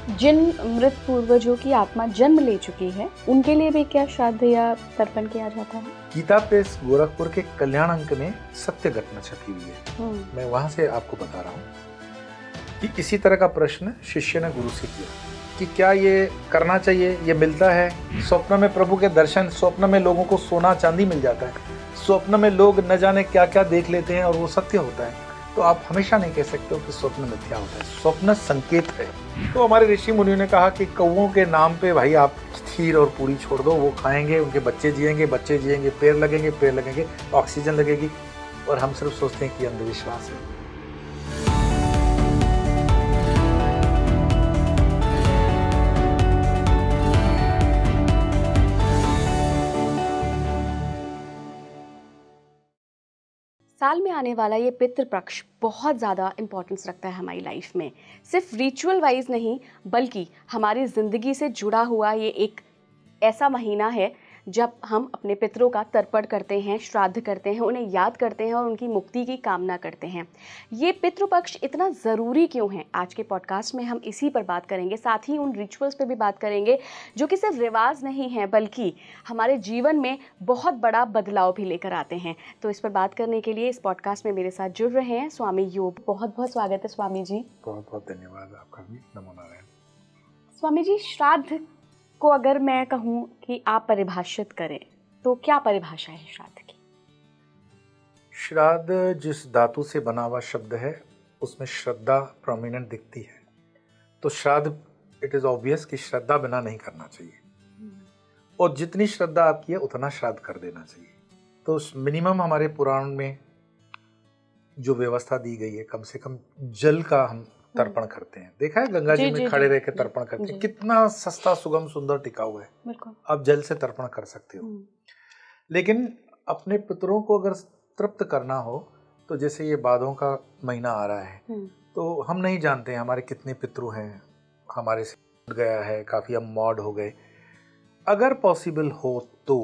जिन मृत पूर्वजों की आत्मा जन्म ले चुकी है उनके लिए भी क्या श्राद्ध या तर्पण किया जाता है? गीता प्रेस गोरखपुर के कल्याण अंक में सत्य घटना छपी हुई है। मैं वहां से आपको बता रहा हूँ कि इसी तरह का प्रश्न शिष्य ने गुरु से किया कि क्या ये करना चाहिए, ये मिलता है। स्वप्न में प्रभु के दर्शन, स्वप्न में लोगों को सोना चांदी मिल जाता है, स्वप्न में लोग न जाने क्या क्या देख लेते हैं और वो सत्य होता है। तो आप हमेशा नहीं कह सकते हो कि स्वप्न मिथ्या होता है, स्वप्न संकेत है। तो हमारे ऋषि मुनियों ने कहा कि कौओं के नाम पे भाई आप खीर और पूरी छोड़ दो, वो खाएंगे, उनके बच्चे जिएंगे, पेड़ लगेंगे, ऑक्सीजन लगेगी, और हम सिर्फ सोचते हैं कि अंधविश्वास है। साल में आने वाला ये पितृपक्ष बहुत ज़्यादा इम्पोर्टेंस रखता है हमारी लाइफ में। सिर्फ रिचुअल वाइज नहीं बल्कि हमारी ज़िंदगी से जुड़ा हुआ ये एक ऐसा महीना है जब हम अपने पितरों का तर्पण करते हैं, श्राद्ध करते हैं, उन्हें याद करते हैं और उनकी मुक्ति की कामना करते हैं। ये पितृपक्ष इतना ज़रूरी क्यों है, आज के पॉडकास्ट में हम इसी पर बात करेंगे। साथ ही उन रिचुअल्स पे भी बात करेंगे जो कि सिर्फ रिवाज नहीं है बल्कि हमारे जीवन में बहुत बड़ा बदलाव भी लेकर आते हैं। तो इस पर बात करने के लिए इस पॉडकास्ट में मेरे साथ जुड़ रहे हैं स्वामी योग। बहुत बहुत स्वागत है स्वामी जी। बहुत बहुत धन्यवाद आपका भी। नमो नारायण। स्वामी जी, श्राद्ध को अगर मैं कहूँ कि आप परिभाषित करें तो क्या परिभाषा है श्राद्ध की? श्राद्ध जिस धातु से बना हुआ शब्द है उसमें श्रद्धा प्रोमिनेंट दिखती है। तो श्राद्ध, इट इज ऑब्वियस कि श्रद्धा बिना नहीं करना चाहिए, और जितनी श्रद्धा आपकी है उतना श्राद्ध कर देना चाहिए। तो मिनिमम हमारे पुराण में जो व्यवस्था दी गई है, कम से कम जल का हम तर्पण करते हैं। देखा है गंगा जी में खड़े रह के तर्पण करते हैं, कितना सस्ता, सुगम, सुंदर, टिकाऊ है। आप जल से तर्पण कर सकते हो। लेकिन अपने पितरों को अगर तृप्त करना हो तो जैसे ये बादों का महीना आ रहा है, तो हम नहीं जानते हैं हमारे कितने पितृ हैं, हमारे से छूट गया है, काफी हम मॉड हो गए। अगर पॉसिबल हो तो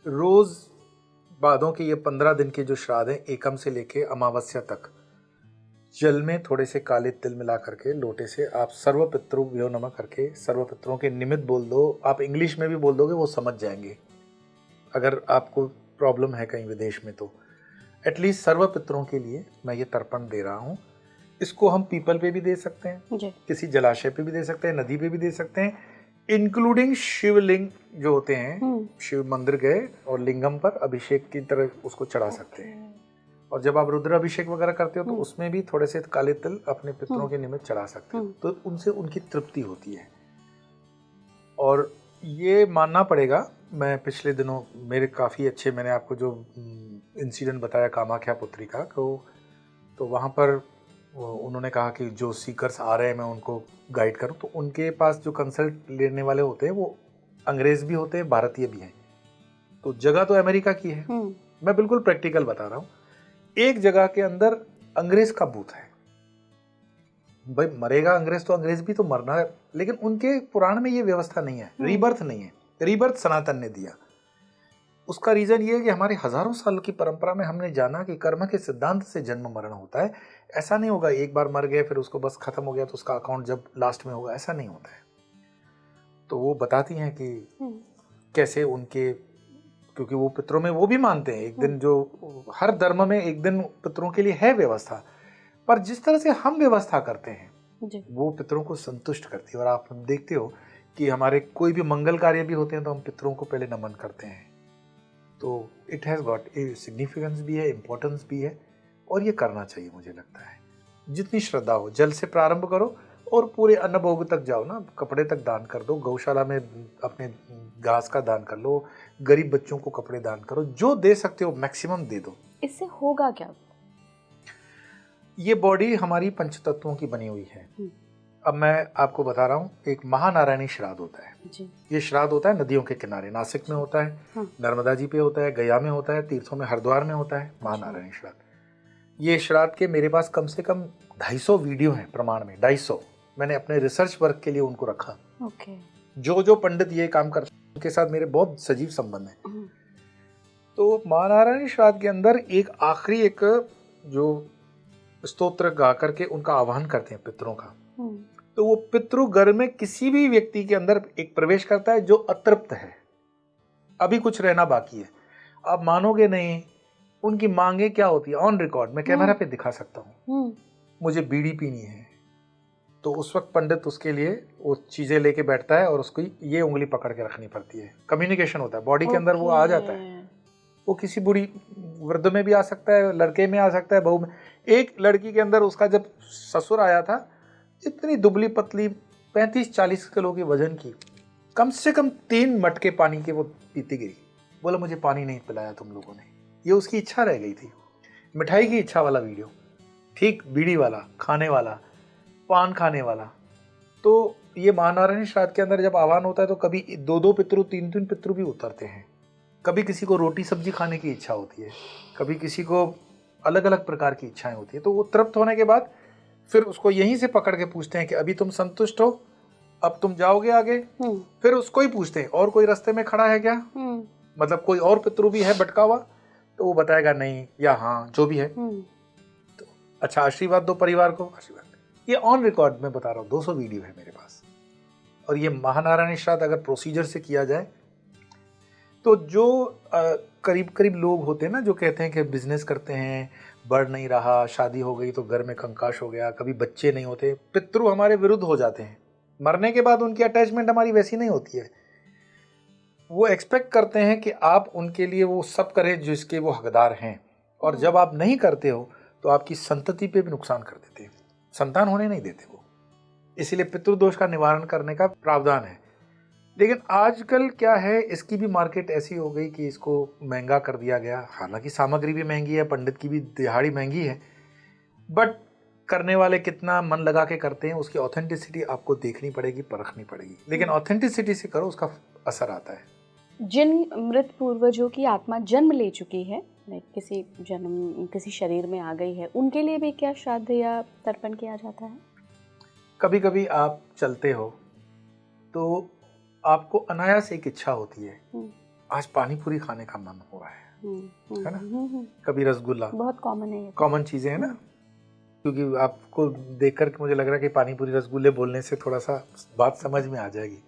रोज बादों के ये 15 दिन के जो श्राद्ध है, एकम से लेके अमावस्या तक, जल में थोड़े से काले तिल मिला करके लोटे से आप सर्व पितृभ्यो नमः करके सर्व पितरों के निमित्त बोल दो। आप इंग्लिश में भी बोल दोगे, वो समझ जाएंगे। अगर आपको प्रॉब्लम है कहीं विदेश में तो एटलीस्ट सर्व पितरों के लिए मैं ये तर्पण दे रहा हूँ। इसको हम पीपल पे भी दे सकते हैं, किसी जलाशय पे भी दे सकते हैं, नदी पे भी दे सकते हैं, इंक्लूडिंग शिवलिंग जो होते हैं, शिव मंदिर गए और लिंगम पर अभिषेक की तरह उसको चढ़ा सकते हैं। और जब आप रुद्र अभिषेक वगैरह करते हो तो उसमें भी थोड़े से काले तिल अपने पितरों के निमित्त चढ़ा सकते हो, तो उनसे उनकी तृप्ति होती है। और ये मानना पड़ेगा, मैं पिछले दिनों मेरे काफ़ी अच्छे, मैंने आपको जो इंसिडेंट बताया कामाख्या पुत्री का, तो वहाँ पर उन्होंने कहा कि जो सीकर्स आ रहे हैं मैं उनको गाइड करूँ। तो उनके पास जो कंसल्ट लेने वाले होते हैं वो अंग्रेज़ भी होते हैं, भारतीय भी हैं। तो जगह तो अमेरिका की है, मैं बिल्कुल प्रैक्टिकल बता रहा हूँ। एक जगह के अंदर अंग्रेज का बूथ है। भाई मरेगा अंग्रेज तो अंग्रेज भी तो मरना है, लेकिन उनके पुराण में ये व्यवस्था नहीं है, रीबर्थ नहीं है। रीबर्थ सनातन ने दिया। उसका रीजन ये है कि हमारी हजारों साल की परंपरा में हमने जाना कि कर्म के सिद्धांत से जन्म मरण होता है। ऐसा नहीं होगा एक बार मर गए फिर उसको बस खत्म हो गया तो उसका अकाउंट जब लास्ट में होगा, ऐसा नहीं होता है। तो वो बताती हैं कि कैसे उनके, क्योंकि वो पितरों में वो भी मानते हैं एक दिन, जो हर धर्म में एक दिन पितरों के लिए है व्यवस्था, पर जिस तरह से हम व्यवस्था करते हैं वो पितरों को संतुष्ट करती है। और आप देखते हो कि हमारे कोई भी मंगल कार्य भी होते हैं तो हम पितरों को पहले नमन करते हैं। तो it has got a significance भी है, इम्पोर्टेंस भी है, और ये करना चाहिए मुझे लगता है। जितनी श्रद्धा हो, जल से प्रारंभ करो और पूरे अन्न भोग तक जाओ ना, कपड़े तक दान कर दो, गौशाला में अपने घास का दान कर लो, गरीब बच्चों को कपड़े दान करो, जो दे सकते हो मैक्सिमम दे दो। इससे होगा क्या? ये बॉडी हमारी पंचतत्वों की बनी हुई है। अब मैं आपको बता रहा हूँ, एक महानारायणी श्राद्ध होता है जी। ये श्राद्ध होता है नदियों के किनारे, नासिक में होता है, नर्मदा जी पे होता है, गया में होता है, तीर्थों में हरिद्वार में होता है महानारायणी श्राद्ध। ये श्राद्ध के मेरे पास कम से कम 250 वीडियो हैं प्रमाण में, 250। मैंने अपने रिसर्च वर्क के लिए उनको रखा। जो पंडित ये काम करते हैं उनके साथ मेरे बहुत सजीव संबंध है। तो महानारायणी श्राद्ध के अंदर एक आखिरी एक जो स्तोत्र गा करके उनका आह्वान करते हैं पितरों का, तो वो पितृ घर में किसी भी व्यक्ति के अंदर एक प्रवेश करता है जो अतृप्त है, अभी कुछ रहना बाकी है। आप मानोगे नहीं, उनकी मांगे क्या होती है, ऑन रिकॉर्ड मैं कैमरा पे दिखा सकता हूँ। मुझे बीड़ी पीनी है, तो उस वक्त पंडित उसके लिए वो चीजें लेके बैठता है और उसको ये उंगली पकड़ के रखनी पड़ती है। कम्युनिकेशन होता है बॉडी के अंदर, वो आ जाता है। वो किसी बुढ़ी वृद्ध में भी आ सकता है, लड़के में आ सकता है, बहू में। एक लड़की के अंदर उसका जब ससुर आया था, इतनी दुबली पतली 35-40 किलो की वजन की, कम से कम 3 मटके पानी के वो पीती गिरी। बोला मुझे पानी नहीं पिलाया तुम लोगों ने। ये उसकी इच्छा रह गई थी। मिठाई की इच्छा वाला वीडियो, ठीक बीड़ी वाला, खाने वाला, पान खाने वाला। तो ये महानारायण श्राद्ध के अंदर जब आह्वान होता है तो कभी 2-2 पितृ 3-3 पितृ भी उतरते हैं। कभी किसी को रोटी सब्जी खाने की इच्छा होती है, कभी किसी को अलग अलग प्रकार की इच्छाएं होती है। तो वो तृप्त होने के बाद फिर उसको यहीं से पकड़ के पूछते हैं कि अभी तुम संतुष्ट हो, अब तुम जाओगे आगे। फिर उसको ही पूछते हैं और कोई रास्ते में खड़ा है क्या, मतलब कोई और पितृ भी है भटका हुआ, तो वो बताएगा नहीं या हाँ जो भी है। तो अच्छा आशीर्वाद दो परिवार को, आशीर्वाद। ये ऑन रिकॉर्ड मैं बता रहा हूँ, 200 वीडियो है मेरे पास। और ये महानारायण श्राद्ध अगर प्रोसीजर से किया जाए तो जो करीब करीब लोग होते हैं ना, जो कहते हैं कि बिजनेस करते हैं, बढ़ नहीं रहा, शादी हो गई तो घर में कंकाश हो गया, कभी बच्चे नहीं होते, पितृ हमारे विरुद्ध हो जाते हैं। मरने के बाद उनकी अटैचमेंट हमारी वैसी नहीं होती है। वो एक्सपेक्ट करते हैं कि आप उनके लिए वो सब करें जिसके वो हकदार हैं, और जब आप नहीं करते हो तो आपकी संतति पे भी नुकसान कर देते हैं, संतान होने नहीं देते वो। इसीलिए पितृदोष का निवारण करने का प्रावधान है। लेकिन आजकल क्या है, इसकी भी मार्केट ऐसी हो गई कि इसको महंगा कर दिया गया। हालांकि सामग्री भी महंगी है, पंडित की भी दिहाड़ी महंगी है, बट करने वाले कितना मन लगा के करते हैं, उसकी ऑथेंटिसिटी आपको देखनी पड़ेगी, परखनी पड़ेगी। लेकिन ऑथेंटिसिटी से करो, उसका असर आता है। जिन मृत पूर्वजों की आत्मा जन्म ले चुकी है, किसी शरीर में आ गई है, उनके लिए भी क्या श्राद्ध या तर्पण किया जाता है? कभी कभी आप चलते हो तो आपको अनायास एक इच्छा होती है, आज पानी पूरी खाने का मन हो रहा है ना? कभी रसगुल्ला, बहुत कॉमन है, कॉमन चीजें है ना। क्योंकि आपको देखकर मुझे लग रहा है कि पानी पूरी रसगुल्ले बोलने से थोड़ा सा बात समझ में आ जाएगी।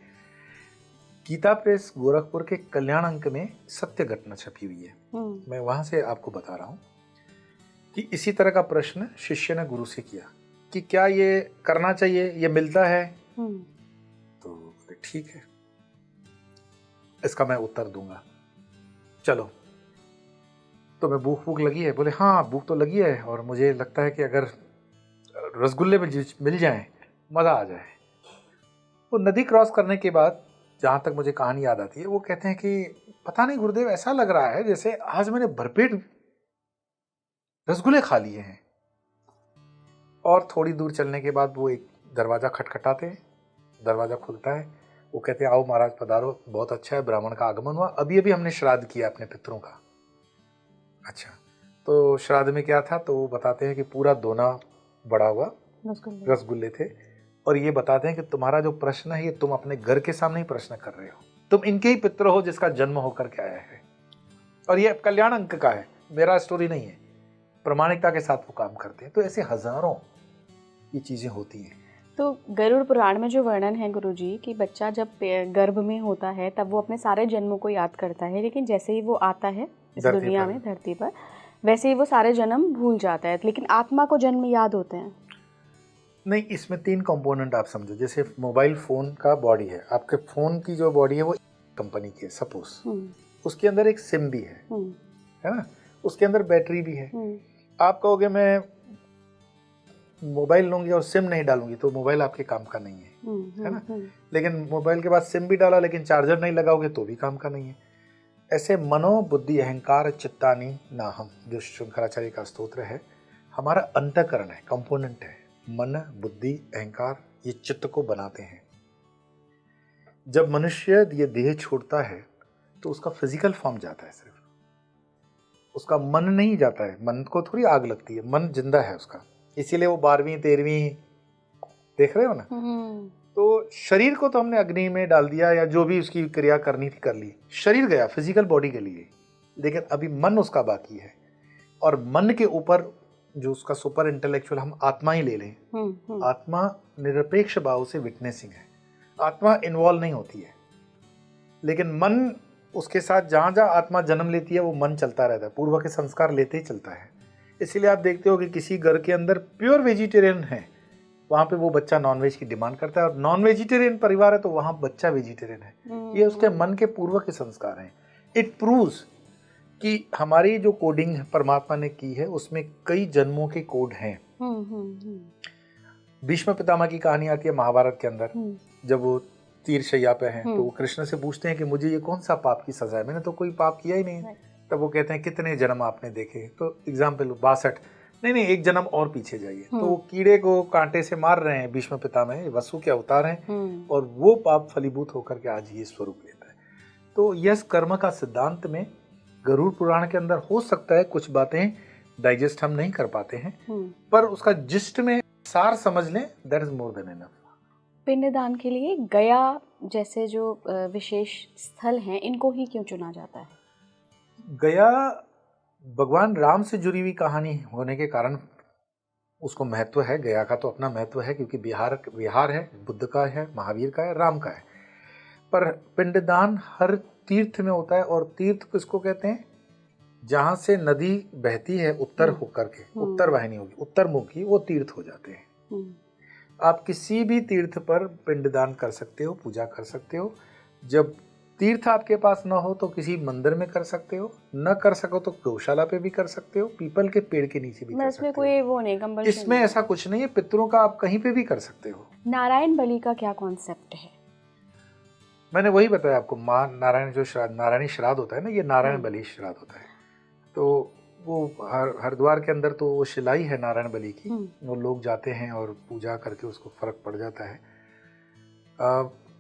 गीता प्रेस गोरखपुर के कल्याण अंक में सत्य घटना छपी हुई है, मैं वहां से आपको बता रहा हूँ कि इसी तरह का प्रश्न शिष्य ने गुरु से किया कि क्या ये करना चाहिए, ये मिलता है? तो ठीक है, इसका मैं उत्तर दूंगा, चलो। तो मैं भूख लगी है? बोले हाँ भूख तो लगी है, और मुझे लगता है कि अगर रसगुल्ले मिल जाए मजा आ जाए। वो नदी क्रॉस करने के बाद, जहां तक मुझे कहानी याद आती है, वो कहते हैं कि पता नहीं गुरुदेव, ऐसा लग रहा है जैसे आज मैंने भरपेट रसगुल्ले खा लिए हैं। और थोड़ी दूर चलने के बाद वो एक दरवाजा खटखटाते हैं, दरवाजा खुलता है, वो कहते हैं आओ महाराज पधारो, बहुत अच्छा है, ब्राह्मण का आगमन हुआ, अभी अभी हमने श्राद्ध किया अपने पितरों का। अच्छा, तो श्राद्ध में क्या था? तो वो बताते हैं कि पूरा दोना बड़ा हुआ रसगुल्ले थे, और ये बताते हैं कि तुम्हारा जो प्रश्न है ये तुम अपने घर के सामने ही प्रश्न कर रहे हो, तुम इनके ही पितर हो जिसका जन्म होकर के आया है। और ये कल्याण अंक का है, मेरा स्टोरी नहीं है, प्रामाणिकता के साथ वो काम करते हैं। तो ऐसे हजारों ये चीजें होती हैं। तो गरुड़ पुराण में जो वर्णन है गुरुजी कि बच्चा जब गर्भ में होता है तब वो अपने सारे जन्मों को याद करता है, लेकिन जैसे ही वो आता है इस दुनिया में, धरती पर, वैसे ही वो सारे जन्म भूल जाता है, लेकिन आत्मा को जन्म याद होते हैं। नहीं, इसमें 3 कंपोनेंट आप समझो। जैसे मोबाइल फोन का बॉडी है, आपके फोन की जो बॉडी है वो कंपनी की है सपोज, उसके अंदर एक सिम भी है ना, उसके अंदर बैटरी भी है। आप कहोगे मैं मोबाइल लूंगी और सिम नहीं डालूंगी तो मोबाइल आपके काम का नहीं है ना। लेकिन मोबाइल के बाद सिम भी डाला लेकिन चार्जर नहीं लगाओगे तो भी काम का नहीं है। ऐसे मनो बुद्धि अहंकार चित्तानी नाहम, जो शंकराचार्य का स्तोत्र है, हमारा अंतःकरण है, कंपोनेंट है। मन बुद्धि अहंकार ये चित्त को बनाते हैं। जब मनुष्य ये देह छोड़ता है तो उसका फिजिकल फॉर्म जाता है, सिर्फ उसका मन नहीं जाता है। मन को थोड़ी आग लगती है, मन जिंदा है उसका, इसीलिए वो 12वीं 13वीं देख रहे हो ना। तो शरीर को तो हमने अग्नि में डाल दिया या जो भी उसकी क्रिया करनी थी कर ली, शरीर गया फिजिकल बॉडी के लिए, लेकिन अभी मन उसका बाकी है। और मन के ऊपर जो उसका सुपर इंटेलेक्चुअल हम आत्मा ही ले लें, आत्मा निरपेक्ष भाव से विटनेसिंग है, आत्मा इन्वॉल्व नहीं होती है, लेकिन मन उसके साथ जहाँ जहाँ आत्मा जन्म लेती है वो मन चलता रहता है, पूर्व के संस्कार लेते ही चलता है। इसीलिए आप देखते हो कि किसी घर के अंदर प्योर वेजिटेरियन है, वहाँ पे वो बच्चा नॉनवेज की डिमांड करता है, और नॉन वेजिटेरियन परिवार है तो वहाँ बच्चा वेजिटेरियन है। ये उसके मन के पूर्व के संस्कार हैं। इट प्रूव्स कि हमारी जो कोडिंग परमात्मा ने की है उसमें कई जन्मों के कोड हैं। भीष्म पितामह की कहानी आती है महाभारत के अंदर, जब वो तीर शैया पे हैं तो वो कृष्ण से पूछते हैं कि मुझे ये कौन सा पाप की सजा है, मैंने तो कोई पाप किया ही नहीं। तब वो कहते हैं कितने जन्म आपने देखे, तो एग्जाम्पल 62, नहीं एक जन्म और पीछे जाइए। तो वो कीड़े को कांटे से मार रहे हैं भीष्म पितामह, वसु के अवतार हैं, और वो पाप फलीभूत होकर के आज ये स्वरूप लेता है। तो यस, कर्म का सिद्धांत में गरुड़ पुराण के अंदर हो सकता है कुछ बातें डाइजेस्ट हम नहीं कर पाते हैं, पर उसका जिस्ट में सार समझ लें, that is more than enough. पिंडदान के लिए गया जैसे जो विशेष स्थल हैं, इनको ही क्यों चुना जाता है? गया भगवान राम से जुड़ी हुई कहानी होने के कारण उसको महत्व है। गया का तो अपना महत्व है, क्योंकि विहार है, बुद्ध का है, महावीर का है, राम का है। पर पिंडदान हर तीर्थ में होता है, और तीर्थ किसको कहते हैं? जहां से नदी बहती है उत्तर होकर के, उत्तर वाहिनी होगी, उत्तर मुखी, वो तीर्थ हो जाते हैं। आप किसी भी तीर्थ पर पिंडदान कर सकते हो, पूजा कर सकते हो। जब तीर्थ आपके पास ना हो तो किसी मंदिर में कर सकते हो, न कर सको तो गौशाला पे भी कर सकते हो, पीपल के पेड़ के नीचे भी कर सकते हो। कोई वो नहीं, कंपल्शन इसमें ऐसा कुछ नहीं है, पितरों का आप कहीं पे भी कर सकते हो। नारायण बलि का क्या कॉन्सेप्ट है? मैंने वही बताया आपको, माँ नारायण जो श्राद्ध, नारायणी श्राद्ध होता है ना, ये नारायण बलि श्राद्ध होता है। तो वो हरिद्वार के अंदर तो वो शिलाई है नारायण बलि की, वो लोग जाते हैं और पूजा करके उसको फर्क पड़ जाता है।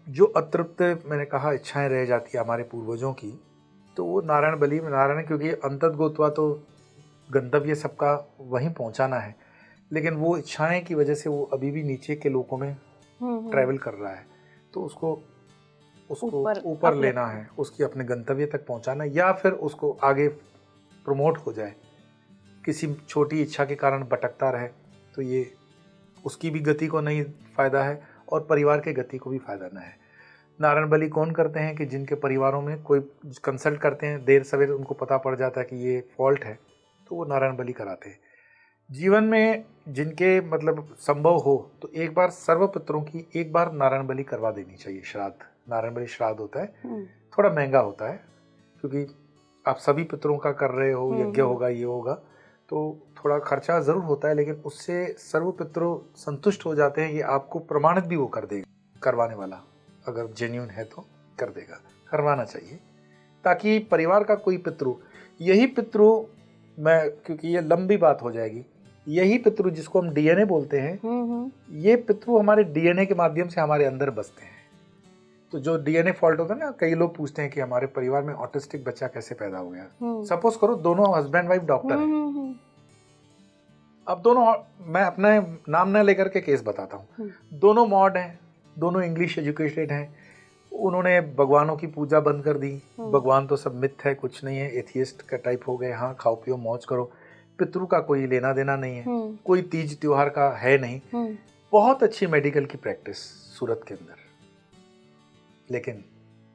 जो अतृप्त, मैंने कहा, इच्छाएं रह जाती है हमारे पूर्वजों की, तो वो नारायण बलि में, नारायण, क्योंकि अंतत गोत्वा तो गंतव्य सबका वहीं पहुंचाना है, लेकिन वो इच्छाएं की वजह से वो अभी भी नीचे के लोकों में ट्रैवल कर रहा है, तो उसको ऊपर लेना है, उसकी अपने गंतव्य तक पहुंचाना, या फिर उसको आगे प्रमोट हो जाए। किसी छोटी इच्छा के कारण भटकता रहे तो ये उसकी भी गति को नहीं फायदा है, और परिवार के गति को भी फायदा ना है। नारायण बलि कौन करते हैं? कि जिनके परिवारों में कोई कंसल्ट करते हैं, देर सवेर उनको पता पड़ जाता है कि ये फॉल्ट है, तो वो नारायण बलि कराते हैं। जीवन में जिनके मतलब संभव हो तो एक बार सर्व पितरों की एक बार नारायण बलि करवा देनी चाहिए। श्राद्ध, नारायण बलि श्राद्ध होता है, थोड़ा महंगा होता है, क्योंकि आप सभी पितरों का कर रहे हो, यज्ञ होगा, ये होगा, तो थोड़ा खर्चा जरूर होता है, लेकिन उससे सर्व पितरों संतुष्ट हो जाते हैं। ये आपको प्रमाणित भी वो कर देगा, करवाने वाला अगर जेन्युइन है तो कर देगा। करवाना चाहिए ताकि परिवार का कोई पितृ, यही पितृ, मैं, क्योंकि ये लंबी बात हो जाएगी, यही पितृ जिसको हम डीएनए बोलते हैं, ये पितृ हमारे डीएनए के माध्यम से हमारे अंदर बसते हैं। तो जो डीएनए फॉल्ट होता है ना, कई लोग पूछते हैं कि हमारे परिवार में ऑटिस्टिक बच्चा कैसे पैदा हो गया। सपोज करो दोनों हस्बैंड वाइफ डॉक्टर हैं, अब दोनों, मैं अपना नाम न लेकर के केस बताता हूँ, दोनों मॉड हैं, दोनों इंग्लिश एजुकेटेड हैं, उन्होंने भगवानों की पूजा बंद कर दी, भगवान तो सब मिथ है, कुछ नहीं है, एथियस्ट का टाइप हो गए, हाँ खाओ पियो मौज करो, पितृ का कोई लेना देना नहीं है, कोई तीज त्योहार का है नहीं, बहुत अच्छी मेडिकल की प्रैक्टिस सूरत के अंदर, लेकिन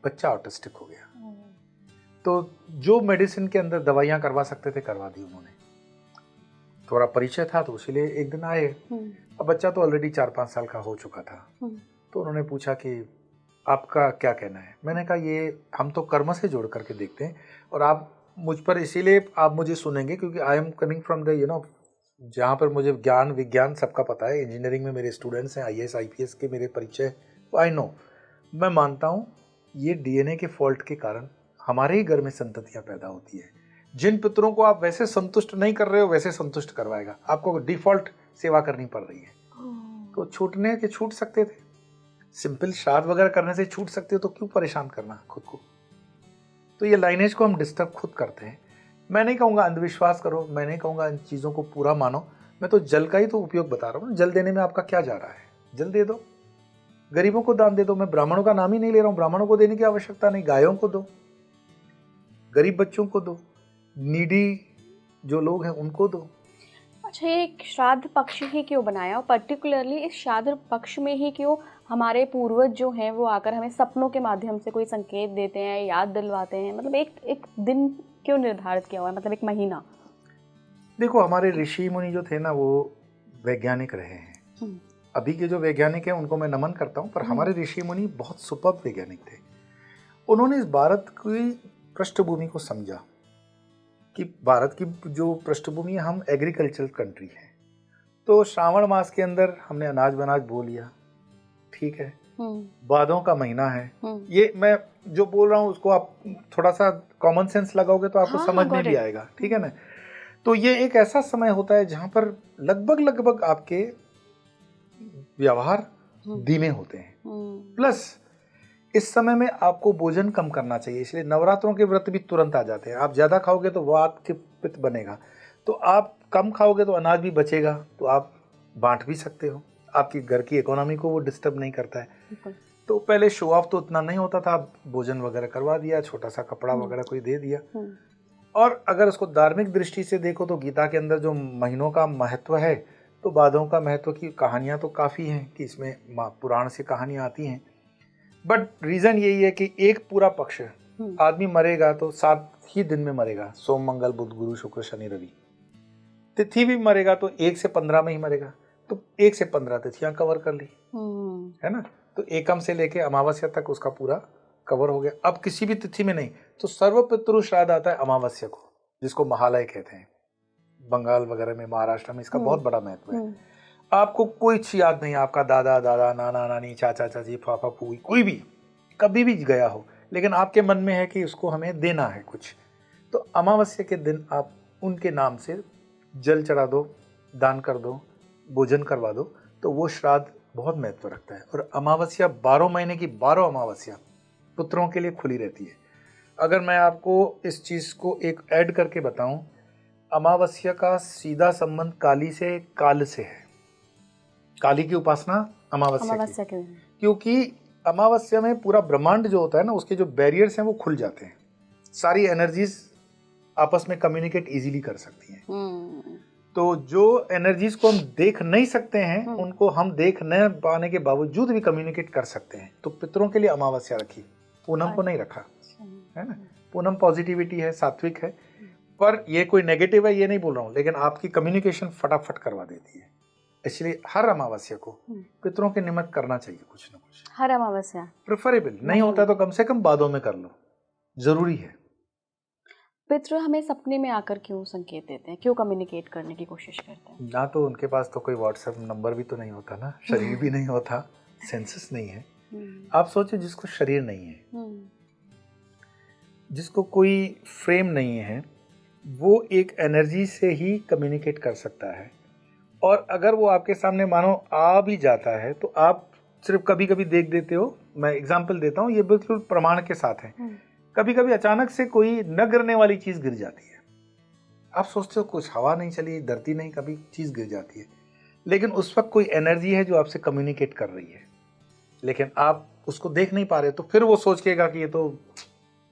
बच्चा ऑटिस्टिक हो गया। तो जो मेडिसिन के अंदर दवाइयाँ करवा सकते थे करवा दी उन्होंने, थोड़ा परिचय था तो इसीलिए एक दिन आए। अब बच्चा तो ऑलरेडी 4-5 साल का हो चुका था, तो उन्होंने पूछा कि आपका क्या कहना है। मैंने कहा ये हम तो कर्म से जोड़ करके देखते हैं, और आप मुझ पर इसीलिए आप मुझे सुनेंगे क्योंकि I am coming from the जहाँ पर मुझे ज्ञान विज्ञान सबका पता है, इंजीनियरिंग में मेरे स्टूडेंट्स हैं, IAS IPS के मेरे परिचय, तो आई नो, मैं मानता हूँ ये डीएनए के फॉल्ट के कारण हमारे ही घर में संततियाँ पैदा होती है। जिन पितरों को आप वैसे संतुष्ट नहीं कर रहे हो वैसे संतुष्ट करवाएगा, आपको डिफॉल्ट सेवा करनी पड़ रही है। तो छूटने के छूट सकते थे, सिंपल श्राद्ध वगैरह करने से छूट सकते हो, तो क्यों परेशान करना खुद को। तो ये लाइनेज को हम डिस्टर्ब खुद करते हैं। मैं नहीं कहूँगा अंधविश्वास करो, मैं नहीं कहूँगा इन चीज़ों को पूरा मानो, मैं तो जल का ही तो उपयोग बता रहा हूँ। जल देने में आपका क्या जा रहा है, जल दे दो, गरीबों को दान दे दो। मैं ब्राह्मणों का नाम ही नहीं ले रहा हूँ, ब्राह्मणों को देने की आवश्यकता नहीं, गायों को दो, गरीब बच्चों को दो, नीडी जो लोग हैं उनको दो। अच्छा, ये एक श्राद्ध पक्ष ही क्यों बनाया, और पर्टिकुलरली इस श्राद्ध पक्ष में ही क्यों हमारे पूर्वज जो हैं वो आकर हमें सपनों के माध्यम से कोई संकेत देते हैं, याद दिलवाते हैं? मतलब एक दिन क्यों निर्धारित किया हुआ है, मतलब एक महीना? देखो, हमारे ऋषि मुनि जो थे ना, वो वैज्ञानिक रहे हैं। अभी के जो वैज्ञानिक हैं उनको मैं नमन करता हूँ, पर हमारे ऋषि मुनि बहुत सुपर्ब वैज्ञानिक थे। उन्होंने इस भारत की पृष्ठभूमि को समझा कि भारत की जो पृष्ठभूमि है, हम एग्रीकल्चरल कंट्री है। तो श्रावण मास के अंदर हमने अनाज बनाज बो लिया, ठीक है, बादों का महीना है। ये मैं जो बोल रहा हूँ उसको आप थोड़ा सा कॉमन सेंस लगाओगे तो आपको समझ में भी आएगा, ठीक है ना। तो ये एक ऐसा समय होता है जहां पर लगभग आपके व्यवहार धीमे होते हैं, प्लस इस समय में आपको भोजन कम करना चाहिए। इसलिए नवरात्रों के व्रत भी तुरंत आ जाते हैं। आप ज्यादा खाओगे तो वात के पित्त बनेगा, तो आप कम खाओगे तो अनाज भी बचेगा, तो आप बांट भी सकते हो, आपकी घर की इकोनॉमी को वो डिस्टर्ब नहीं करता है। तो पहले शो ऑफ तो उतना नहीं होता था, आप भोजन वगैरह करवा दिया, छोटा सा कपड़ा वगैरह कोई दे दिया। और अगर उसको धार्मिक दृष्टि से देखो तो गीता के अंदर जो महीनों का महत्व है, तो बादों का महत्व की कहानियां तो काफ़ी हैं कि इसमें पुराण से कहानियां आती हैं। बट रीज़न यही है कि एक पूरा पक्ष आदमी मरेगा तो 7 ही दिन में मरेगा, सोम मंगल बुध गुरु शुक्र शनि रवि। तिथि भी मरेगा तो 1 से 15 में ही मरेगा, तो 1 से 15 तिथियां कवर कर ली, है ना। तो एकम से लेके अमावस्या तक उसका पूरा कवर हो गया। अब किसी भी तिथि में नहीं, तो सर्व पितृ श्राद्ध आता है अमावस्या को, जिसको महालय कहते हैं। बंगाल वगैरह में, महाराष्ट्र में इसका बहुत बड़ा महत्व है। आपको कोई चीज याद नहीं, आपका दादा दादा नाना नानी चाचा चाची फाफा फूई कोई भी कभी भी गया हो, लेकिन आपके मन में है कि उसको हमें देना है कुछ, तो अमावस्या के दिन आप उनके नाम से जल चढ़ा दो, दान कर दो, भोजन करवा दो, तो वो श्राद्ध बहुत महत्व रखता है। और अमावस्या 12 महीने की 12 अमावस्या पुत्रों के लिए खुली रहती है। अगर मैं आपको इस चीज को एक ऐड करके बताऊं, अमावस्या का सीधा संबंध काली से, काल से है। काली की उपासना अमावस्या की, क्योंकि अमावस्या में पूरा ब्रह्मांड जो होता है ना, उसके जो बैरियर्स हैं वो खुल जाते हैं, सारी एनर्जीज आपस में कम्युनिकेट इजीली कर सकती हैं। तो जो एनर्जीज को हम देख नहीं सकते हैं, उनको हम देख न पाने के बावजूद भी कम्युनिकेट कर सकते हैं। तो पितरों के लिए अमावस्या रखी, पूनम को नहीं रखा, है ना। पूनम पॉजिटिविटी है, सात्विक है, पर ये कोई नेगेटिव है ये नहीं बोल रहा हूँ, लेकिन आपकी कम्युनिकेशन फटाफट करवा देती है। इसलिए हर अमावस्या को पितरों के निमित्त करना चाहिए कुछ ना कुछ। हर अमावस्या प्रेफरेबल नहीं होता तो कम से कम बादों में कर लो, जरूरी है। पितृ हमें सपने में आकर क्यों संकेत देते हैं, क्यों कम्युनिकेट करने की कोशिश करते हैं? ना तो उनके पास तो कोई व्हाट्सएप नंबर भी तो नहीं होता ना, शरीर भी नहीं होता, सेंसस नहीं है। आप सोचो, जिसको शरीर नहीं है, जिसको कोई फ्रेम नहीं है, वो एक एनर्जी से ही कम्युनिकेट कर सकता है। और अगर वो आपके सामने मानो आ भी जाता है तो आप सिर्फ कभी कभी देख देते हो। मैं एग्जांपल देता हूँ, ये बिल्कुल प्रमाण के साथ है। कभी कभी अचानक से कोई न गिरने वाली चीज गिर जाती है, आप सोचते हो कुछ हवा नहीं चली, धरती नहीं, कभी चीज गिर जाती है, लेकिन उस वक्त कोई एनर्जी है जो आपसे कम्युनिकेट कर रही है, लेकिन आप उसको देख नहीं पा रहे। तो फिर वो सोचेगा कि ये तो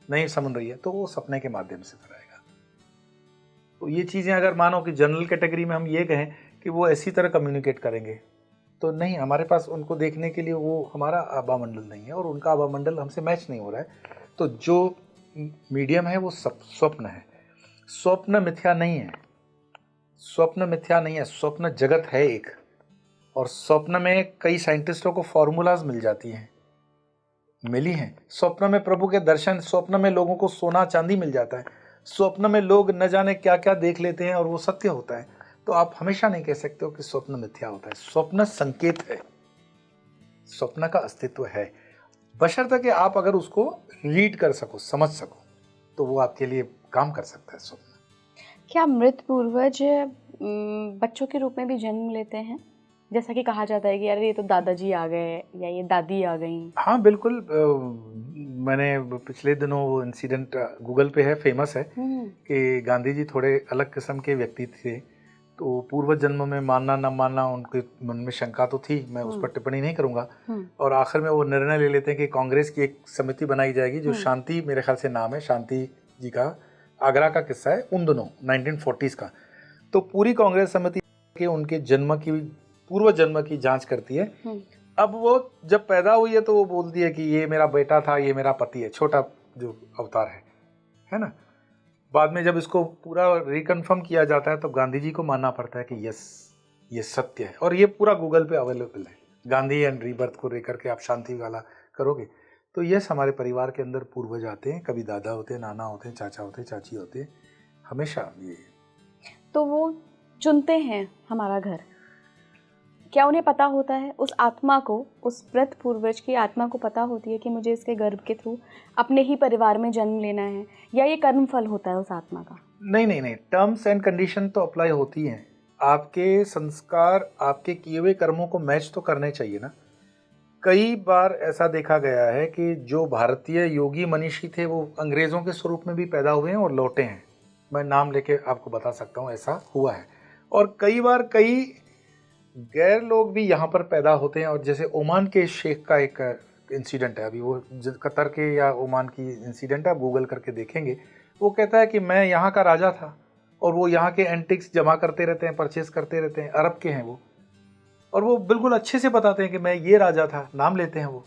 नहीं समझ रही है, तो वो सपने के माध्यम से फिर आएगा। तो ये चीजें अगर मानो कि जनरल कैटेगरी में हम ये कहें कि वो ऐसी तरह कम्युनिकेट करेंगे, तो नहीं, हमारे पास उनको देखने के लिए वो हमारा आभा मंडल नहीं है, और उनका आभा मंडल हमसे मैच नहीं हो रहा है। तो जो मीडियम है वो स्वप्न है। स्वप्न मिथ्या नहीं है, स्वप्न मिथ्या नहीं है, स्वप्न जगत है एक। और स्वप्न में कई साइंटिस्टों को फॉर्मूलाज मिल जाती हैं, मिली हैं। स्वप्न में प्रभु के दर्शन, स्वप्न में लोगों को सोना चांदी मिल जाता है, स्वप्न में लोग न जाने क्या क्या देख लेते हैं और वो सत्य होता है। तो आप हमेशा नहीं कह सकते हो कि स्वप्न मिथ्या होता है। स्वप्न संकेत है, स्वप्न का अस्तित्व है, बशर्ते कि आप अगर उसको रीड कर सको, समझ सको, तो वो आपके लिए काम कर सकता है स्वप्न। क्या मृत पूर्वज बच्चों के रूप में भी जन्म लेते हैं? जैसा कि कहा जाता है कि यार ये तो दादाजी आ गए या ये दादी आ गई। हाँ बिल्कुल, मैंने पिछले दिनों वो इंसिडेंट गूगल पे है, फेमस है, कि गांधी जी थोड़े अलग किस्म के व्यक्ति थे। तो पूर्व जन्म में मानना न मानना उनके मन में शंका तो थी, मैं उस पर टिप्पणी नहीं करूंगा। और आखिर में वो निर्णय ले लेते हैं कि कांग्रेस की एक समिति बनाई जाएगी, जो शांति, मेरे ख्याल से नाम है, शांति जी का, आगरा का किस्सा है, उन दोनों 1940s का। तो पूरी कांग्रेस समिति कि उनके जन्म की पूर्व जन्म की जांच करती है। अब वो जब पैदा हुई है तो वो बोलती है कि ये मेरा बेटा था, ये मेरा पति है, छोटा जो अवतार है ना। बाद में जब इसको पूरा रिकन्फर्म किया जाता है तो गांधी जी को मानना पड़ता है कि यस ये सत्य है, और ये पूरा गूगल पे अवेलेबल है। गांधी एंड रीबर्थ को लेकर के आप शांति वाला करोगे तो यस हमारे परिवार के अंदर पूर्वज आते हैं, कभी दादा होते हैं, नाना होते हैं, चाचा होते हैं, चाची होते हैं, हमेशा ये। तो वो चुनते हैं हमारा घर, क्या उन्हें पता होता है उस आत्मा को, उस मृत पूर्वज की आत्मा को पता होती है कि मुझे इसके गर्भ के थ्रू अपने ही परिवार में जन्म लेना है, या ये कर्मफल होता है उस आत्मा का? नहीं, टर्म्स एंड कंडीशन तो अप्लाई होती हैं। आपके संस्कार आपके किए हुए कर्मों को मैच तो करने चाहिए ना। कई बार ऐसा देखा गया है कि जो भारतीय योगी मनीषी थे वो अंग्रेज़ों के स्वरूप में भी पैदा हुए हैं और लौटे हैं। मैं नाम लेके आपको बता सकता हूँ, ऐसा हुआ है। और कई बार कई गैर लोग भी यहाँ पर पैदा होते हैं। और जैसे ओमान के शेख का एक इंसिडेंट है, अभी वो कतर के या ओमान की इंसिडेंट है, आप गूगल करके देखेंगे। वो कहता है कि मैं यहाँ का राजा था, और वो यहाँ के एंटिक्स जमा करते रहते हैं, परचेज करते रहते हैं। अरब के हैं वो, और वो बिल्कुल अच्छे से बताते हैं कि मैं ये राजा था, नाम लेते हैं वो।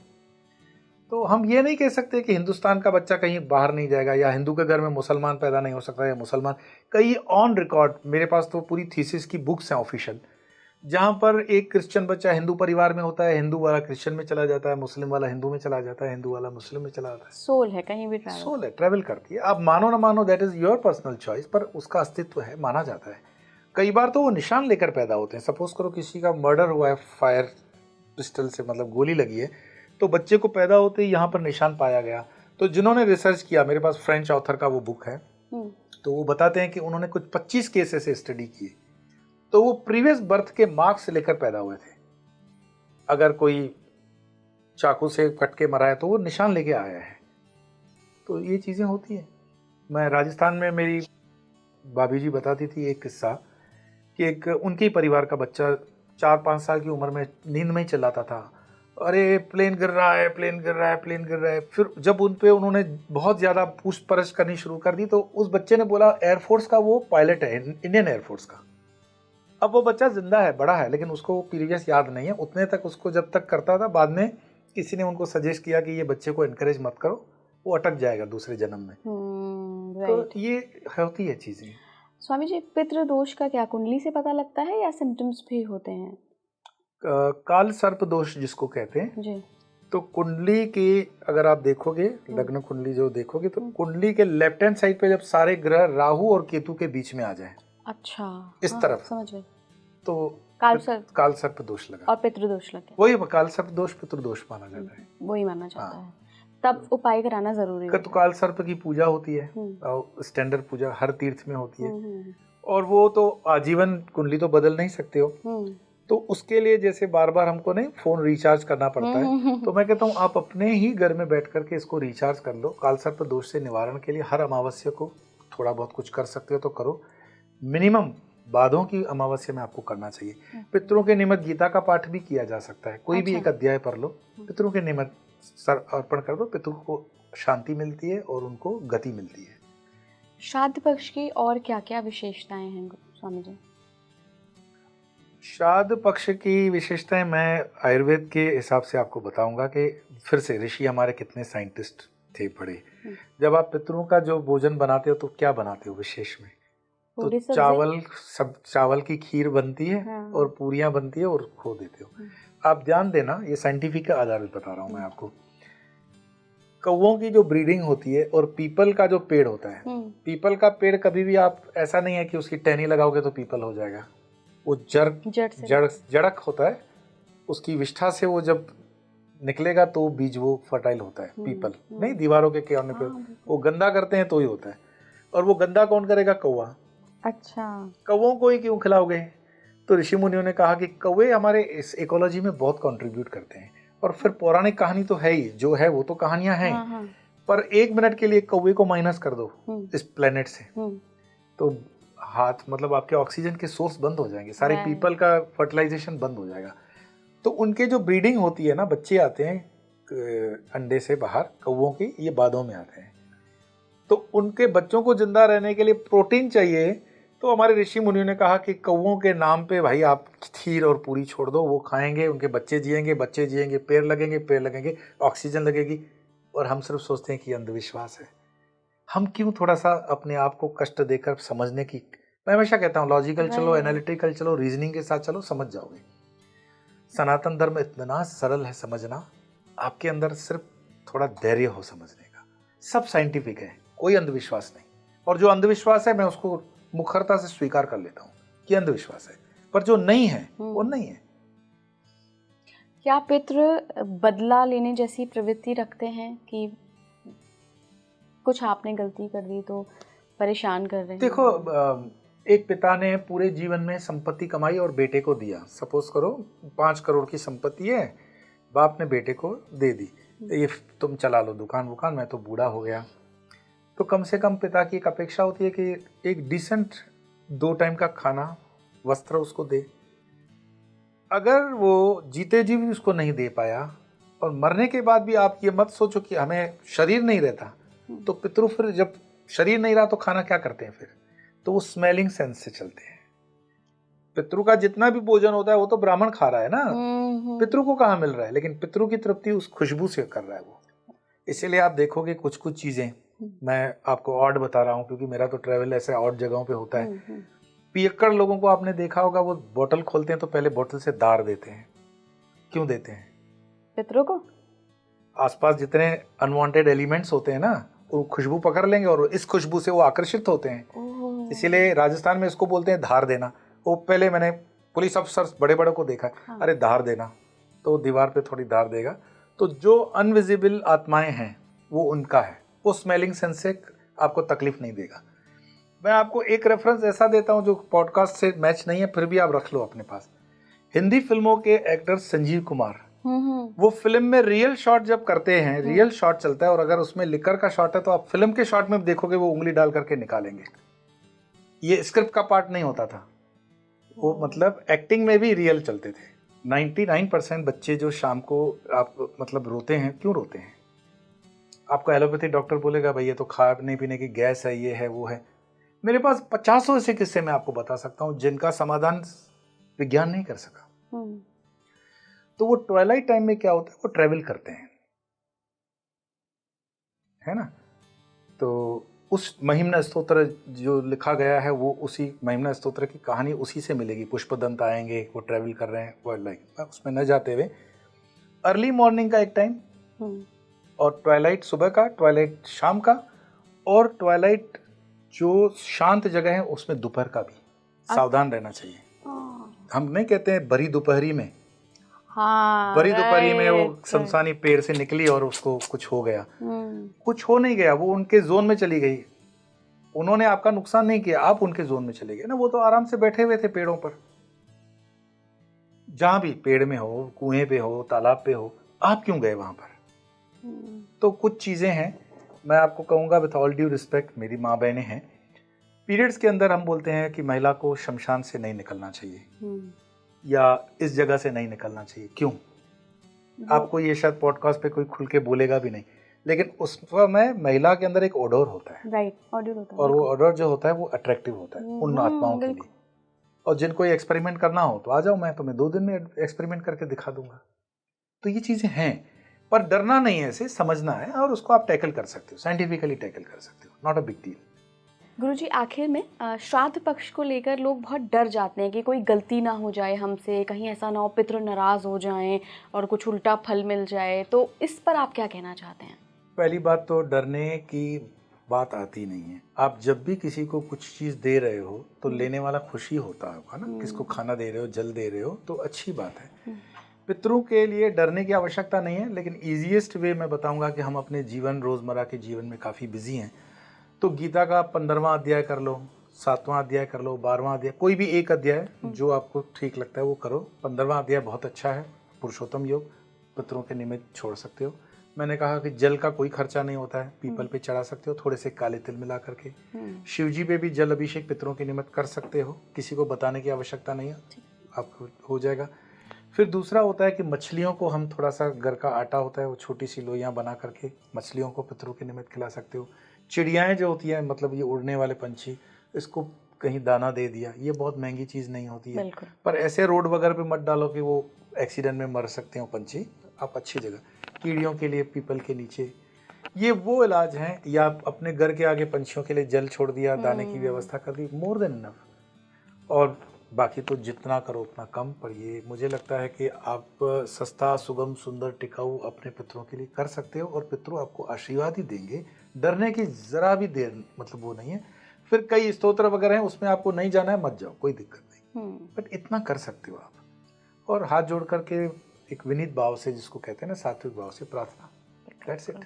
तो हम ये नहीं कह सकते कि हिंदुस्तान का बच्चा कहीं बाहर नहीं जाएगा, या हिंदू के घर में मुसलमान पैदा नहीं हो सकता, या मुसलमान कई ऑन रिकॉर्ड। मेरे पास तो पूरी थीसिस की बुक्स हैं ऑफिशियल, जहाँ पर एक क्रिश्चियन बच्चा हिंदू परिवार में होता है, हिंदू वाला क्रिश्चियन में चला जाता है, मुस्लिम वाला हिंदू में चला जाता है, हिंदू वाला मुस्लिम में चला जाता है। सोल है, कहीं भी ट्रैवल, सोल है, ट्रैवल करती है। आप मानो ना मानो, that is your personal choice, पर उसका अस्तित्व है, माना जाता है। कई बार तो वो निशान लेकर पैदा होते हैं। सपोज करो किसी का मर्डर हुआ है, फायर पिस्टल से, मतलब गोली लगी है, तो बच्चे को पैदा होते ही यहाँ पर निशान पाया गया। तो जिन्होंने रिसर्च किया, मेरे पास फ्रेंच ऑथर का वो बुक है, तो वो बताते हैं कि उन्होंने कुछ 25 केसेस से स्टडी किए, तो वो प्रीवियस बर्थ के मार्क्स से लेकर पैदा हुए थे। अगर कोई चाकू से कट के मरा है तो वो निशान लेके आया है। तो ये चीज़ें होती हैं। मैं राजस्थान में, मेरी भाभी जी बताती थी एक किस्सा कि एक उनके परिवार का बच्चा 4-5 साल की उम्र में नींद में ही चिल्लाता था, अरे प्लेन गिर रहा है, प्लेन गिर रहा है, प्लेन गिर रहा है। फिर जब उन पे उन्होंने बहुत ज़्यादा पूछपरछ करनी शुरू कर दी तो उस बच्चे ने बोला एयरफोर्स का वो पायलट है, इंडियन एयरफोर्स का। अब वो बच्चा जिंदा है, बड़ा है, लेकिन उसको प्रीवियस याद नहीं है। उतने तक उसको जब तक करता था, बाद में किसी ने उनको सजेस्ट किया कि ये बच्चे को इनकरेज मत करो, वो अटक जाएगा दूसरे जन्म में। तो ये होती है चीज़ें। स्वामी जी, पितृदोष का क्या कुंडली से पता लगता है या सिम्टम्स भी होते हैं? काल सर्प दोष जिसको कहते हैं जी, तो कुंडली की अगर आप देखोगे, लग्न कुंडली जो देखोगे, तो कुंडली के लेफ्ट हैंड साइड पे जब सारे ग्रह राहु और केतु के बीच में आ जाए, अच्छा, इस तरफ, समझ गए, तो काल सर्प दोष लगा, और पितृदोष लगे। वही काल सर्प दोष पितृदोष माना जाता है, वही माना जाता है। तब उपाय कराना जरूरी है। तो काल सर्प की पूजा होती है, स्टैंडर्ड पूजा हर तीर्थ में होती है, और वो तो आजीवन कुंडली तो बदल नहीं सकते हो, तो उसके लिए जैसे बार बार हमको नहीं फोन रिचार्ज करना पड़ता है, तो मैं कहता हूँ आप अपने ही घर में बैठ करके इसको रिचार्ज कर लो। काल सर्प दोष से निवारण के लिए हर अमावस्या को थोड़ा बहुत कुछ कर सकते हो तो करो। मिनिमम बाधों की अमावस्या में आपको करना चाहिए। पितरों के निमित्त गीता का पाठ भी किया जा सकता है, कोई भी एक अध्याय पढ़ लो, पितरों के निमित्त सर अर्पण कर दो, पितरों को शांति मिलती है और उनको गति मिलती है। श्राद्ध पक्ष की और क्या क्या विशेषताएं हैं स्वामी जी? श्राद्ध पक्ष की विशेषताएं मैं आयुर्वेद के हिसाब से आपको बताऊंगा कि फिर से ऋषि हमारे कितने साइंटिस्ट थे बड़े। जब आप पितरों का जो भोजन बनाते हो तो क्या बनाते हो विशेष में? तो चावल की खीर बनती है और पूरियां बनती है और खो देते हो। आप ध्यान देना, ये साइंटिफिक के आधार पर बता रहा हूँ मैं आपको। कौवों की जो ब्रीडिंग होती है और पीपल का जो पेड़ होता है, पीपल का पेड़ कभी भी आप ऐसा नहीं है कि उसकी टहनी लगाओगे तो पीपल हो जाएगा। वो जड़क होता है, उसकी विष्ठा से वो जब निकलेगा तो बीज वो फर्टाइल होता है। पीपल नहीं, दीवारों के कोने पे वो गंदा करते हैं तो ही होता है, और वो गंदा कौन करेगा? कौवा। अच्छा, कौवों को ही क्यों खिलाओगे? तो ऋषि मुनियों ने कहा कि कौवे हमारे इस इकोलॉजी में बहुत कंट्रीब्यूट करते हैं। और फिर पौराणिक कहानी तो है ही, जो है वो तो कहानियां हैं, पर 1 मिनट के लिए कौवे को माइनस कर दो इस प्लेनेट से, तो हाथ मतलब आपके ऑक्सीजन के सोर्स बंद हो जाएंगे, सारे पीपल का फर्टिलाइजेशन बंद हो जाएगा। तो उनके जो ब्रीडिंग होती है ना, बच्चे आते हैं अंडे से बाहर, कौवों के, ये बादों में आते हैं, तो उनके बच्चों को जिंदा रहने के लिए प्रोटीन चाहिए, तो हमारे ऋषि मुनियों ने कहा कि कौवों के नाम पे भाई आप खीर और पूरी छोड़ दो, वो खाएंगे, उनके बच्चे जिएंगे, पेड़ लगेंगे, ऑक्सीजन लगेगी। और हम सिर्फ सोचते हैं कि अंधविश्वास है। हम क्यों थोड़ा सा अपने आप को कष्ट देकर समझने की, मैं हमेशा कहता हूँ लॉजिकल चलो, एनालिटिकल चलो, रीजनिंग के साथ चलो, समझ जाओगे। सनातन धर्म इतना सरल है समझना, आपके अंदर सिर्फ थोड़ा धैर्य हो समझने का। सब साइंटिफिक है, कोई अंधविश्वास नहीं। और जो अंधविश्वास है मैं उसको मुखरता से स्वीकार कर लेता हूँ कि अंधविश्वास है, पर जो नहीं है वो नहीं है। क्या पितृ बदला लेने जैसी प्रवृत्ति रखते हैं कि कुछ आपने गलती कर दी तो परेशान कर रहे हैं? देखो, एक पिता ने पूरे जीवन में संपत्ति कमाई और बेटे को दिया। सपोज करो 5 करोड़ की संपत्ति है, बाप ने बेटे को दे दी, ये तुम चला लो दुकान वुकान, मैं तो बूढ़ा हो गया। तो कम से कम पिता की एक अपेक्षा होती है कि एक डिसेंट 2 टाइम का खाना, वस्त्र उसको दे। अगर वो जीते जी भी उसको नहीं दे पाया और मरने के बाद भी आप ये मत सोचो कि हमें शरीर नहीं रहता, तो पितृ फिर जब शरीर नहीं रहा तो खाना क्या करते हैं फिर? तो वो स्मेलिंग सेंस से चलते हैं। पितृ का जितना भी भोजन होता है वो तो ब्राह्मण खा रहा है ना, पितृ को कहाँ मिल रहा है? लेकिन पितृ की तृप्ति उस खुशबू से कर रहा है वो। इसीलिए आप देखोगे कुछ कुछ चीजें, मैं आपको ऑड बता रहा हूँ क्योंकि मेरा तो ट्रैवल ऐसे ऑड जगहों पे होता है। पियक्कड़ लोगों को आपने देखा होगा, वो बोतल खोलते हैं तो पहले बोतल से दार देते हैं। क्यों देते हैं? पितरों को आसपास जितने अनवांटेड एलिमेंट्स होते हैं ना, वो खुशबू पकड़ लेंगे और इस खुशबू से वो आकर्षित होते हैं। इसीलिए राजस्थान में इसको बोलते हैं धार देना। वो पहले मैंने पुलिस अफसर बड़े बड़े को देखा, अरे धार देना, तो दीवार पे थोड़ी धार देगा। तो जो अनविजिबल आत्माएं हैं वो उनका है, वो स्मेलिंग सेंस से आपको तकलीफ नहीं देगा। मैं आपको एक रेफरेंस ऐसा देता हूं जो पॉडकास्ट से मैच नहीं है, फिर भी आप रख लो अपने पास। हिंदी फिल्मों के एक्टर संजीव कुमार, वो फिल्म में रियल शॉट जब करते हैं, रियल शॉट चलता है और अगर उसमें लिकर का शॉट है तो आप फिल्म के शॉट में देखोगे वो उंगली डाल करके निकालेंगे। ये स्क्रिप्ट का पार्ट नहीं होता था, वो मतलब एक्टिंग में भी रियल चलते थे। 99% बच्चे जो शाम को आप मतलब रोते हैं, क्यों रोते हैं? आपको एलोपैथी डॉक्टर बोलेगा भाई ये तो खाने पीने की गैस है, ये है वो है। मेरे पास 50 ऐसे किस्से मैं आपको बता सकता हूँ जिनका समाधान विज्ञान नहीं कर सका। तो वो ट्वाइलाइट टाइम में क्या होता है, वो ट्रेवल करते हैं, है ना। तो उस महिम्न स्तोत्र जो लिखा गया है वो उसी महिम्न स्तोत्र की कहानी उसी से मिलेगी। पुष्पदंत आएंगे, वो ट्रेवल कर रहे हैं, वाइल्ड लाइफ उसमें न जाते हुए अर्ली मॉर्निंग का एक टाइम और ट्वाइलाइट सुबह का, ट्वाइलाइट शाम का, और ट्वाइलाइट जो शांत जगह है उसमें दोपहर का भी। सावधान रहना चाहिए। हम नहीं कहते हैं भरी दोपहरी में, हाँ, भरी दोपहरी में वो शमशानी पेड़ से निकली और उसको कुछ हो गया। कुछ हो नहीं गया, वो उनके जोन में चली गई। उन्होंने आपका नुकसान नहीं किया, आप उनके जोन में चले गए ना। वो तो आराम से बैठे हुए थे पेड़ों पर, जहां भी पेड़ में हो, कुएं पे हो, तालाब पे हो, आप क्यों गए वहां पर? तो कुछ चीजें हैं, मैं आपको कहूंगा विथ ऑल ड्यू रिस्पेक्ट, मेरी माँ बहनें हैं, पीरियड्स के अंदर हम बोलते हैं कि महिला को शमशान से नहीं निकलना चाहिए या इस जगह से नहीं निकलना चाहिए। क्यों? आपको ये शायद पॉडकास्ट पे कोई खुल के बोलेगा भी नहीं, लेकिन उस समय महिला के अंदर एक ओडोर होता है, राइट, ओडोर होता है, और वो ओडोर जो होता है वो अट्रैक्टिव होता है उन आत्माओं के लिए। और जिनको ये एक्सपेरिमेंट करना हो तो आ जाओ, मैं तुम्हें 2 दिन में एक्सपेरिमेंट करके दिखा दूंगा। तो ये चीजें हैं, पर डरना नहीं है, इसे समझना है और उसको आप टैकल कर सकते हो, साइंटिफिकली टैकल कर सकते हो, नॉट अ बिग डील। गुरुजी, आखिर में श्राद्ध पक्ष को लेकर लोग बहुत डर जाते हैं कि कोई गलती ना हो जाए हमसे, कहीं ऐसा ना हो पितृ नाराज हो जाएं और कुछ उल्टा फल मिल जाए। तो इस पर आप क्या कहना चाहते हैं? पहली बात तो डरने की बात आती नहीं है। आप जब भी किसी को कुछ चीज दे रहे हो तो लेने वाला खुशी होता होगा ना। किसको खाना दे रहे हो, जल दे रहे हो, तो अच्छी बात है। पितरों के लिए डरने की आवश्यकता नहीं है, लेकिन ईजीएस्ट वे मैं बताऊंगा कि हम अपने जीवन, रोजमर्रा के जीवन में काफी बिजी हैं। तो गीता का 15वां अध्याय कर लो, 7वां अध्याय कर लो, 12वां अध्याय, कोई भी एक अध्याय जो आपको ठीक लगता है वो करो। 15वां अध्याय बहुत अच्छा है, पुरुषोत्तम योग, पितरों के निमित्त छोड़ सकते हो। मैंने कहा कि जल का कोई खर्चा नहीं होता है, पीपल पे चढ़ा सकते हो थोड़े से काले तिल मिला करके। शिव जी पे भी जल अभिषेक पितरों के निमित्त कर सकते हो, किसी को बताने की आवश्यकता नहीं है, आपको हो जाएगा। फिर दूसरा होता है कि मछलियों को हम थोड़ा सा, घर का आटा होता है वो छोटी सी लोइयाँ बना करके मछलियों को पितरों के निमित्त खिला सकते हो। चिड़ियाएँ जो होती हैं, मतलब ये उड़ने वाले पंछी, इसको कहीं दाना दे दिया, ये बहुत महंगी चीज़ नहीं होती है। बिल्कुल। पर ऐसे रोड वगैरह पे मत डालो कि वो एक्सीडेंट में मर सकते हो पंछी। आप अच्छी जगह, कीड़ियों के लिए पीपल के नीचे, ये वो इलाज हैं। या आप अपने घर के आगे पंछियों के लिए जल छोड़ दिया, दाने की व्यवस्था कर दी, मोर देन इनफ। और बाकी तो जितना करो उतना कम। पर ये मुझे लगता है कि आप सस्ता, सुगम, सुंदर, टिकाऊ अपने पितरों के लिए कर सकते हो और पितरों आपको आशीर्वाद ही देंगे। डरने की ज़रा भी देर मतलब वो नहीं है। फिर कई स्तोत्र वगैरह हैं, उसमें आपको नहीं जाना है, मत जाओ, कोई दिक्कत नहीं। बट इतना कर सकते हो आप। और हाथ जोड़ करके एक विनीत भाव से, जिसको कहते हैं ना सात्विक भाव से प्रार्थना, दैट्स इट।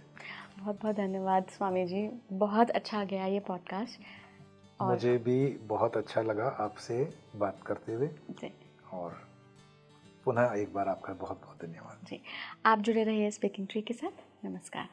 बहुत बहुत धन्यवाद स्वामी जी, बहुत अच्छा गया ये पॉडकास्ट। मुझे भी बहुत अच्छा लगा आपसे बात करते हुए जी। और पुनः एक बार आपका बहुत बहुत धन्यवाद जी, आप जुड़े रहिए स्पीकिंग ट्री के साथ। नमस्कार।